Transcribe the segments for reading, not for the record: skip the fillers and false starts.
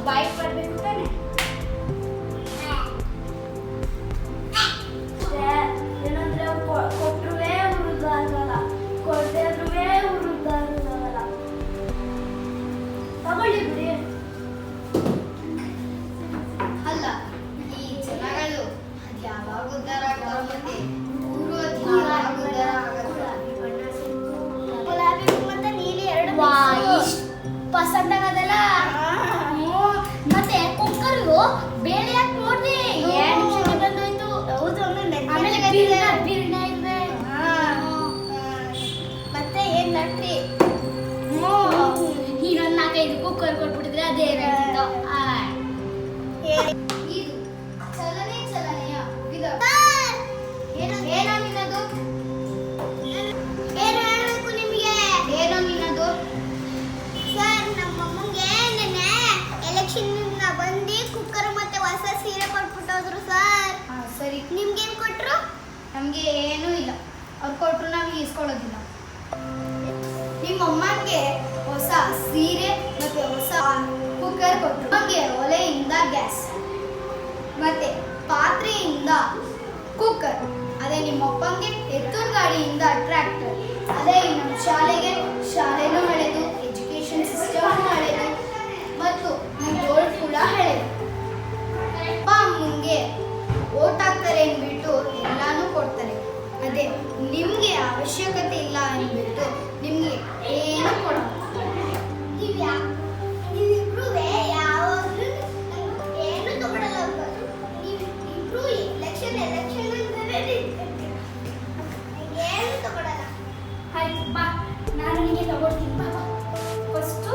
Bike ಬರ್ಬೇಕು ತಾನೆ. ಏನಂದ್ರೆ ಕೊಟ್ಟರುವೇ ಹುಡುಗ ಆಗಲ್ಲ, ಕೊಡದೇ ಇದ್ರುವೇ ಹುಡುಗ ಆಗಲ್ಲ. ತಗೊಳ್ಳಿ ಬಿಡಿ. ಅಲ್ಲ ಈ ಜನಗಳು ಅದು ಯಾವಾಗ ಉದ್ಧಾರ ಆಗ್ತಾವೆ, ಊರು ಗುಲಾಬಿ ಮತ್ತೆ ನೀಲಿ ಎರಡು ಪಸಂದ್ ಆಗದಲ್ಲ. ಮತ್ತೆ ಕುಕ್ಕರ್ಗು ಬೇಳೆ ಯಾಕೆ ನೋಡ್ದೆ 2 ನಿಮಿಷಕ್ಕೆ ಬಂದೋಯ್ತು. ಹೌದು, ಆಮೇಲೆ ಬಿರ್ಣ ಇದೆ. ಮತ್ತೆ ಏನ್ ನಟ್ರಿ ಇನ್ನೊಂದು 4-5 ಕುಕ್ಕರ್ ಕೊಟ್ಬಿಟ್ಟಿದ್ರೆ ಅದೇ ಏನಾಯ್ತು. ಇದು ಚಲನೆಯ ವಿಧ. ಏನೋ ನಿನ್ನದು? ಏನು ಹೇಳಬೇಕು ನಿಮಗೆ? ಏನೋ ನಿನ್ನದು? ಸರ್, ನಮ್ಮ ಅಮ್ಮಂಗೆ ನೆನ್ನೆ ಎಲೆಕ್ಷನ್ ಬಂದು ಕುಕ್ಕರ್ ಮತ್ತೆ ಹೊಸ ಸೀರೆ ಕೊಟ್ಬಿಟ್ಟೋದ್ರು ಸರ್. ಸರಿ, ನಿಮ್ಗೇನ್ ಕೊಟ್ರು? ನಮ್ಗೆ ಏನೂ ಇಲ್ಲ. ಅವ್ರು ಕೊಟ್ರು ನಾವು ಇಸ್ಕೊಳ್ಳೋದಿಲ್ಲ. ನಿಮ್ಮ ಅಮ್ಮಂಗೆ ಹೊಸ ಸೀರೆ ಮತ್ತೆ ಹೊಸ ಕುಕ್ಕರ್ ಕೊಟ್ರು. ನಮಗೆ ಒಲೆಯಿಂದ ಗ್ಯಾಸ್ ಮತ್ತೆ ಪಾತ್ರೆಯಿಂದ ಕುಕ್ಕರ್. ಅದೇ ನಿಮ್ಮ ಅಪ್ಪಂಗೆ ಎತ್ತೂರು ಗಾಡಿಯಿಂದ ಟ್ರ್ಯಾಕ್ಟರ್. ಅದೇ ನಮ್ಮ ಶಾಲೆನೂ ಹಳೆದು, ಎಜುಕೇಶನ್ ಸಿಸ್ಟಮ್ ಹಳೆದು ಮತ್ತು ಗೋಲ್ಡ್ ಕೂಡ ಹಳೆದು. ಅಪ್ಪ ಅಮ್ಮಂಗೆ ಓಟ್ ಹಾಕ್ತಾರೆ ಅಂದ್ಬಿಟ್ಟು ಎಲ್ಲಾನು ಕೊಡ್ತಾರೆ. ಅದೇ ನಿಮ್ಗೆ ಅವಶ್ಯಕತೆ ಇಲ್ಲ ಅಂದ್ಬಿಟ್ಟು ನಿಮ್ಗೆ ಏನು ಕೊಡಲ್ಲ. ನೀವಿಬ್ರು ಯಾವಾಗಲೂ ಏನು ತಗೊಳಲ್ಲ. ನೀವಿಬ್ರು ಎಲೆಕ್ಷನ್ ಅಂದ್ರೆ ಏನು ತಗೊಳಲ್ಲ. ಆಯ್ತು ಬಾ, ನಾನು ನಿಮಗೆ ತಗೊಳ್ತೀನಿ. ಬಾ ಫಸ್ಟು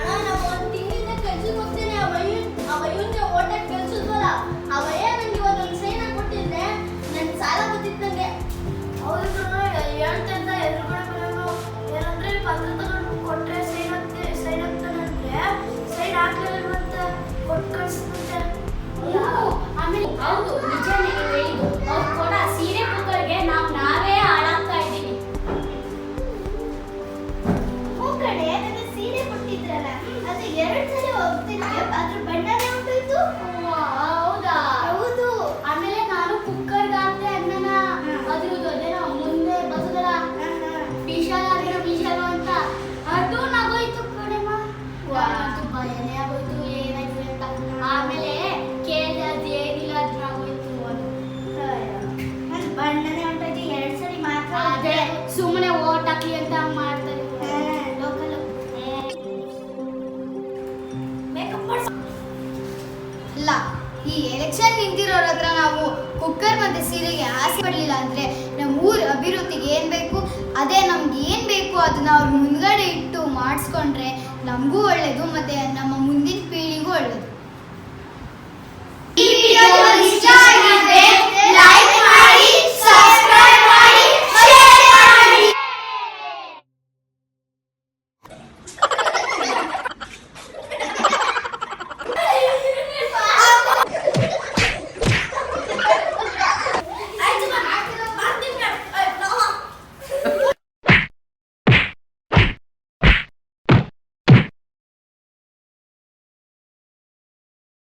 ನಾವು 1 ತಿಂಗಳಿಂದ ಕೆಲ್ಸಕ್ಕೆ ಹೋಗ್ತೇನೆ. ಅವಯ್ಯನ್ಗೆ ಓಟಾಕ್ ಕೆಲ್ಸದ್ವಲ್ಲ, ಅವಯ್ಯ ನಂಗೆ ಇವತ್ತೊಂದು ಸೈನ್ ಕೊಟ್ಟಿದ್ರೆ ನನ್ ಸಾಲ ಗೊತ್ತಿತ್ತಂಗೆ. ಅವ್ರಿಗೂ ಹೇಳ್ತಾ ಎದುರುಗಡೆ ಬರೋನು ಏನಂದ್ರೆ ಪತ್ರ ತಗೊಂಡು ಕೊಟ್ರೆ ಸೈನ್ ಹಾಕ್ತಾನೆ ಅಂದ್ರೆ ಸೈನ್ ಹಾಕ್ಲಿಲ್ವಂತ ಕೊಟ್ಟು ಕಳಿಸ್ಬಿಟ್ಟೆ. ಆಮೇಲೆ ಹೌದು, ನಿಜನೇ ನೀವು ಹೇಳಿದ್ದು. ಅವ್ರು ಕೂಡ ಸೀರೆ ಕುಕ್ಕರ್ಗೆ ನಾವೇ ಹಾಳಾಗ್ತಾ ಇದ್ದೀವಿ. ಕಡೆ ನನಗೆ ಸೀರೆ ಕೊಟ್ಟಿದ್ರಲ್ಲ, ಅದು 2 ಸಲ ಹೋಗ್ತೀನಿ. ಅದ್ರ ಬಣ್ಣನೇ ಹೊಂಟೋಯ್ತು. ಹೌದಾ? ಹೌದು. ಆಮೇಲೆ ನಾನು ಕುಕ್ಕರ್ಗೆ ಹಾಕ್ತೆ ಅನ್ನನ ಅದ್ರದ್ದು ಅದೇನೋ ಮುಂದೆ ಬಸದಲ್ಲ ಬೀಷಾಲು ಅಂತ ಅದು ನಗೋಯ್ತು ಕಡೆಮ್ಮ. ಭಯನೇ ಆಗೋಯ್ತು ಏನಾಯ್ತು ಅಂತ. ಆಮೇಲೆ ಕೇಳಿದೆ ಅದೇನಿಲ್ಲ ಅದು ನಗೋಯ್ತು. ಅದು ಬಣ್ಣನೇ ಹೊಂಟೋಯ್ತು. 2 ಸರಿ ಮಾತ್ರ. ಅದೇ ಸುಮ್ಮನೆ ಓಟ್ ಹಾಕಿ ಅಂತ ಮಾಡ್ತಾರೆ ಲೋಕಲ್. ಅಲ್ಲ, ಈ ಎಲೆಕ್ಷನ್ ನಿಂತಿರೋರ ಹತ್ರ ನಾವು ಕುಕ್ಕರ್ ಮತ್ತೆ ಸೀರೆಗೆ ಆಸೆ ಪಡಲಿಲ್ಲ ಅಂದ್ರೆ ನಮ್ಮ ಊರ ಅಭಿವೃದ್ಧಿಗೆ ಏನ್ ಬೇಕು, ಅದೇ ನಮ್ಗೆ ಏನ್ ಬೇಕು ಅದನ್ನ ಅವ್ರ ಮುಂದ್ಗಡೆ ಇಟ್ಟು ಮಾಡಿಸ್ಕೊಂಡ್ರೆ ನಮಗೂ ಒಳ್ಳೇದು. ಮತ್ತೆ ನಮ್ಮ